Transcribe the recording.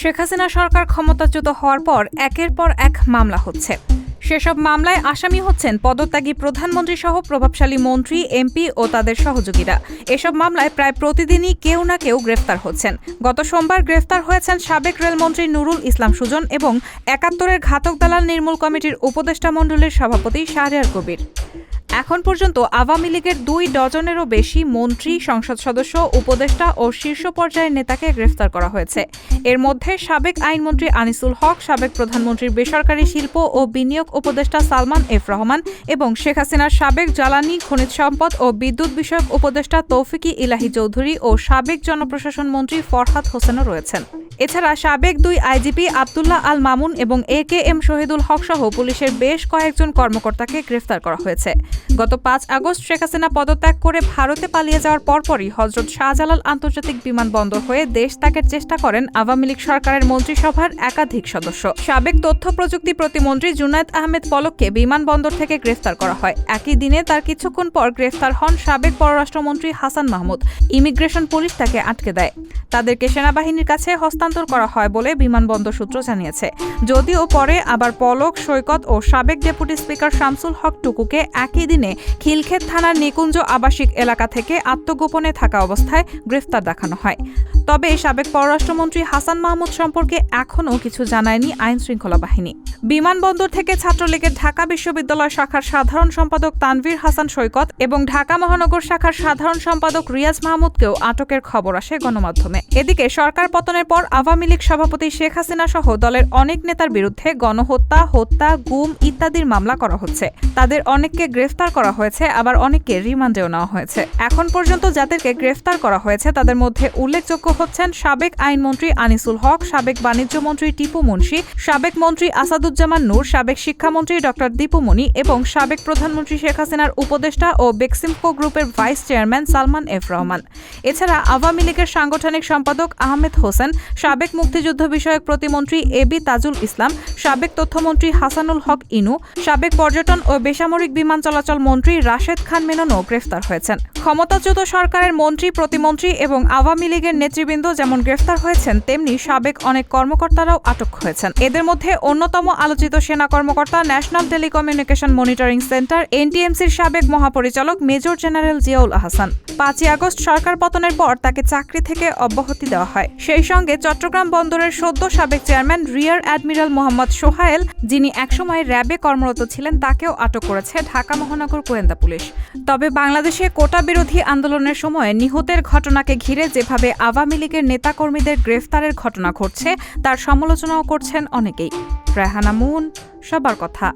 শেখ হাসিনা সরকার ক্ষমতাচ্যুত হওয়ার পর একের পর এক মামলা হচ্ছে। সেসব মামলায় আসামি হচ্ছেন পদত্যাগী প্রধানমন্ত্রী সহ প্রভাবশালী মন্ত্রী, এমপি ও তাদের সহযোগীরা। এসব মামলায় প্রায় প্রতিদিনই কেউ না কেউ গ্রেফতার হচ্ছেন। গত সোমবার গ্রেফতার হয়েছেন সাবেক রেলমন্ত্রী নুরুল ইসলাম সুজন এবং ৭১-এর ঘাতক দালাল নির্মূল কমিটির উপদেষ্টা মণ্ডলীর সভাপতি শাহরিয়ার কবির। এখন পর্যন্ত আওয়ামী লীগের ২ ডজনেরও বেশি মন্ত্রী, সংসদ সদস্য, উপদেষ্টা ও শীর্ষ পর্যায়ের নেতাকে গ্রেফতার করা হয়েছে। এর মধ্যে সাবেক আইনমন্ত্রী আনিসুল হক, সাবেক প্রধানমন্ত্রীর বেসরকারি শিল্প ও বিনিয়োগ উপদেষ্টা সালমান এফ রহমান এবং শেখ হাসিনার সাবেক জ্বালানি, খনিজ সম্পদ ও বিদ্যুৎ বিষয়ক উপদেষ্টা তৌফিকি ইলাহি চৌধুরী ও সাবেক জনপ্রশাসন মন্ত্রী ফরহাদ হোসেনও রয়েছেন। এছাড়া সাবেক ২ আইজিপি আব্দুল্লাহ আল মামুন এবং একেএম শহীদুল হক সহ পুলিশের বেশ কয়েকজন কর্মকর্তাকে গ্রেফতার করা হয়েছে। গত ৫ আগস্ট শেখ হাসিনা পদত্যাগ করে ভারতে পালিয়ে যাওয়ার পরপরই হযরত শাহজালাল আন্তর্জাতিক বিমানবন্দর হয়ে দেশ ত্যাগের চেষ্টা করেন আওয়ামী লীগ সরকারের মন্ত্রিসভার একাধিক সদস্য। সাবেক তথ্য প্রযুক্তি প্রতিমন্ত্রী জুনায়েদ আহমেদ পলককে বিমানবন্দর থেকে গ্রেফতার করা হয়। একই দিনে তার কিছুক্ষণ পর গ্রেফতার হন সাবেক পররাষ্ট্রমন্ত্রী হাসান মাহমুদ। ইমিগ্রেশন পুলিশ তাকে আটকে দেয়। তাদেরকে সেনাবাহিনীর কাছে হস্তান্তর করা হয় বলে বিমানবন্দর সূত্র জানিয়েছে। যদিও পরে আবার পলক, সৈকত ও সাবেক ডেপুটি স্পিকার শামসুল হক টুকুকে একই দিনে খিলক্ষেত থানার নিকুঞ্জ আবাসিক এলাকা থেকে আত্মগোপনে থাকা অবস্থায় গ্রেফতার দেখানো হয়। তবে সাবেক পররাষ্ট্রমন্ত্রী হাসান মাহমুদ সম্পর্কে এখনও কিছু জানায়নি আইনশৃঙ্খলা বাহিনী। বিমানবন্দর থেকে ছাত্রলীগের ঢাকা বিশ্ববিদ্যালয় শাখার সাধারণ সম্পাদক তানভীর হাসান সৈকত এবং ঢাকা মহানগর শাখার সাধারণ সম্পাদক রিয়াজ মাহমুদকেও আটকের খবর আসে গণমাধ্যমে। এদিকে সরকার পতনের পর আওয়ামী লীগ সভাপতি শেখ হাসিনা সহ দলের অনেক নেতার বিরুদ্ধে গণহত্যা, হত্যা, গুম ইত্যাদির মামলা করা হচ্ছে। তাদের অনেককে গ্রেফতার করা হয়েছে, আবার অনেককে রিমান্ডেও নেওয়া হয়েছে। এখন পর্যন্ত যাদেরকে গ্রেফতার করা হয়েছে তাদের মধ্যে উল্লেখযোগ্য হচ্ছেন সাবেক আইনমন্ত্রী আনিসুল হক, সাবেক বাণিজ্যমন্ত্রী টিপু মুন্সি, সাবেক মন্ত্রী আসাদুজ্জামান নূর, সাবেক শিক্ষামন্ত্রী ডক্টর দীপু মনি এবং সাবেক প্রধানমন্ত্রী শেখ হাসিনার উপদেষ্টা ও বেক্সিমকো গ্রুপের vice chairman Salman F Rahman. এছাড়া আওয়ামী লীগের সাংগঠনিক সম্পাদক আহমেদ হোসেন, সাবেক মুক্তিযুদ্ধ বিষয়ক প্রতিমন্ত্রী এবি তাজুল ইসলাম, সাবেক তথ্যমন্ত্রী হাসানুল হক ইনু, সাবেক পর্যটন ও বেসামরিক বিমান চলাচল মন্ত্রী রাশেদ খান মেননও গ্রেফতার হয়েছেন। ক্ষমতাচ্যুত সরকারের মন্ত্রী, প্রতিমন্ত্রী এবং আওয়ামী লীগের নেতৃবৃন্দ যেমন গ্রেফতার হয়েছেন, তেমনি সাবেক অনেক কর্মকর্তারাও আটক হয়েছেন। এদের মধ্যে অন্যতম আলোচিত সেনা কর্মকর্তা, ন্যাশনাল টেলিকমিউনিকেশন মনিটরিং সেন্টার এনটিএমসির সাবেক মহাপরিচালক major general Ziaul Ahsan. ৫ August সরকার পতনের পর তাকে চাকরি থেকে অব্যাহতি দেওয়া হয়। সেই সঙ্গে চট্টগ্রাম বন্দরের সদ্য সাবেক chairman rear admiral Mohammad Sohail, যিনি একসময় র্যাবে কর্মরত ছিলেন, তাকেও আটক করেছে ঢাকা মহানগর গোয়েন্দা পুলিশ। তবে বাংলাদেশে কোটা বিরোধী আন্দোলনের সময় নিহতের ঘটনাকে ঘিরে যেভাবে আওয়ামী লীগের নেতাকর্মীদের গ্রেফতারের ঘটনা ঘটছে, তার সমালোচনাও করছেন অনেকেই। রেহানা মুন, সবার কথা।